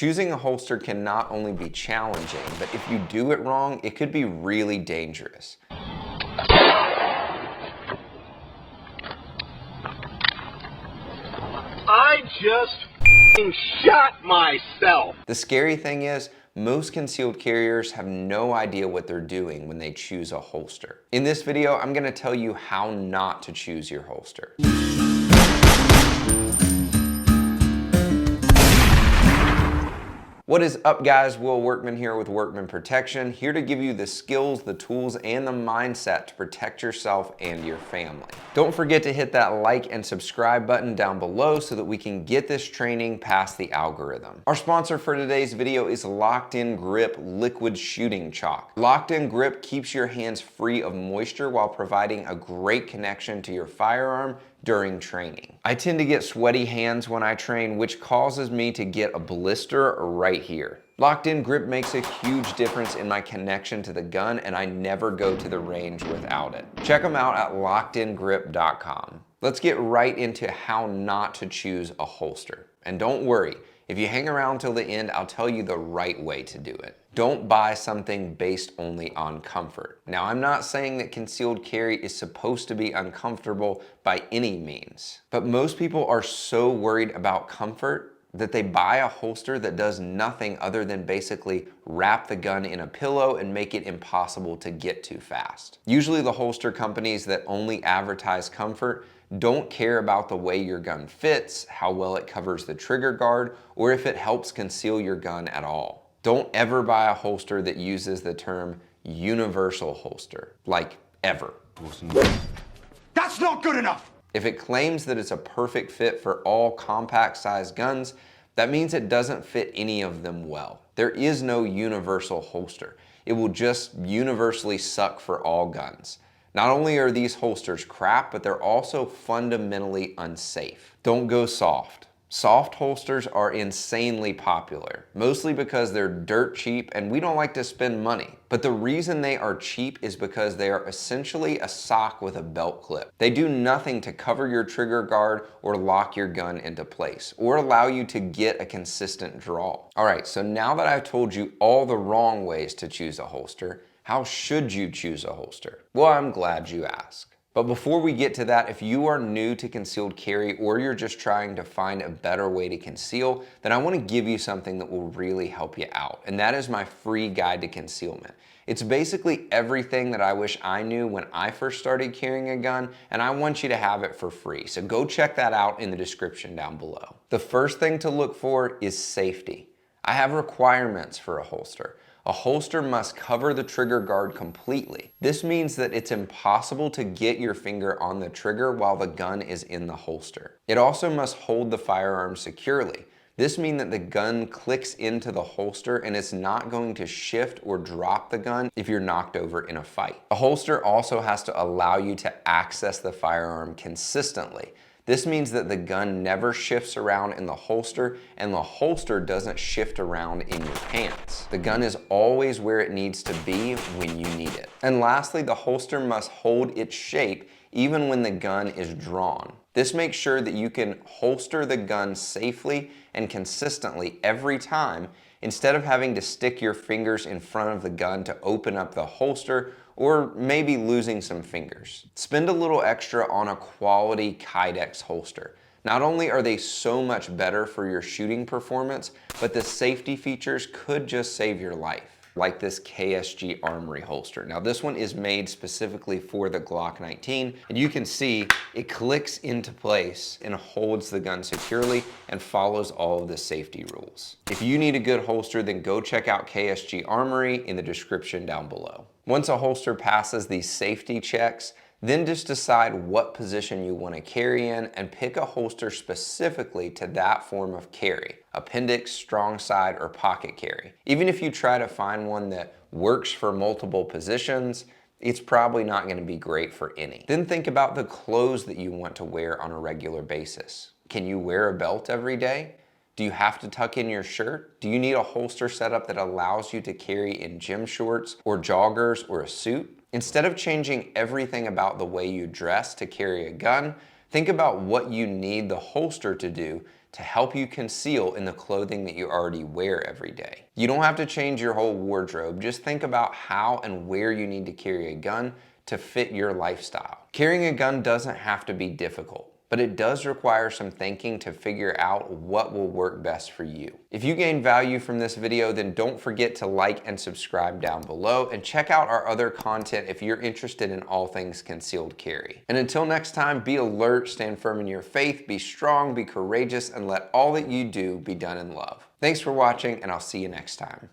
Choosing a holster can not only be challenging, but if you do it wrong, it could be really dangerous. I just shot myself. The scary thing is, most concealed carriers have no idea what they're doing when they choose a holster. In this video, I'm going to tell you how not to choose your holster. What is up, guys? Will Workman here with Workman Protection, here to give you the skills, the tools, and the mindset to protect yourself and your family. Don't forget to hit that like and subscribe button down below so that we can get this training past the algorithm. Our sponsor for today's video is Locked In Grip Liquid Shooting Chalk. Locked In Grip keeps your hands free of moisture while providing a great connection to your firearm during training. I tend to get sweaty hands when I train, which causes me to get a blister right here. Locked In Grip makes a huge difference in my connection to the gun, and I never go to the range without it. Check them out at lockedingrip.com. Let's get right into how not to choose a holster. And don't worry, if you hang around till the end, I'll tell you the right way to do it. Don't buy something based only on comfort. Now, I'm not saying that concealed carry is supposed to be uncomfortable by any means, but most people are so worried about comfort that they buy a holster that does nothing other than basically wrap the gun in a pillow and make it impossible to get to fast. Usually the holster companies that only advertise comfort don't care about the way your gun fits, how well it covers the trigger guard, or if it helps conceal your gun at all. Don't ever buy a holster that uses the term universal holster, like ever. That's not good enough! If it claims that it's a perfect fit for all compact sized guns, that means it doesn't fit any of them well. There is no universal holster. It will just universally suck for all guns. Not only are these holsters crap, but they're also fundamentally unsafe. Don't go soft. Soft holsters are insanely popular, mostly because they're dirt cheap and we don't like to spend money. But the reason they are cheap is because they are essentially a sock with a belt clip. They do nothing to cover your trigger guard or lock your gun into place or allow you to get a consistent draw. All right, so now that I've told you all the wrong ways to choose a holster, how should you choose a holster? Well, I'm glad you asked. But before we get to that, if you are new to concealed carry or you're just trying to find a better way to conceal, then I want to give you something that will really help you out. And that is my free guide to concealment. It's basically everything that I wish I knew when I first started carrying a gun, and I want you to have it for free. So go check that out in the description down below. The first thing to look for is safety. I have requirements for a holster. A holster must cover the trigger guard completely. This means that it's impossible to get your finger on the trigger while the gun is in the holster. It also must hold the firearm securely. This means that the gun clicks into the holster and it's not going to shift or drop the gun if you're knocked over in a fight. A holster also has to allow you to access the firearm consistently. This means that the gun never shifts around in the holster and the holster doesn't shift around in your pants. The gun is always where it needs to be when you need it. And lastly, the holster must hold its shape even when the gun is drawn. This makes sure that you can holster the gun safely and consistently every time instead of having to stick your fingers in front of the gun to open up the holster or maybe losing some fingers. Spend a little extra on a quality Kydex holster. Not only are they so much better for your shooting performance, but the safety features could just save your life. Like this KSG Armory holster. Now this one is made specifically for the Glock 19, and you can see it clicks into place and holds the gun securely and follows all of the safety rules. If you need a good holster, then go check out KSG Armory in the description down below. Once a holster passes these safety checks, then just decide what position you want to carry in and pick a holster specifically to that form of carry, appendix, strong side, or pocket carry. Even if you try to find one that works for multiple positions, it's probably not going to be great for any. Then think about the clothes that you want to wear on a regular basis. Can you wear a belt every day? Do you have to tuck in your shirt? Do you need a holster setup that allows you to carry in gym shorts or joggers or a suit? Instead of changing everything about the way you dress to carry a gun, think about what you need the holster to do to help you conceal in the clothing that you already wear every day. You don't have to change your whole wardrobe, just think about how and where you need to carry a gun to fit your lifestyle. Carrying a gun doesn't have to be difficult, but it does require some thinking to figure out what will work best for you. If you gained value from this video, then don't forget to like and subscribe down below, and check out our other content if you're interested in all things concealed carry. And until next time, be alert, stand firm in your faith, be strong, be courageous, and let all that you do be done in love. Thanks for watching, and I'll see you next time.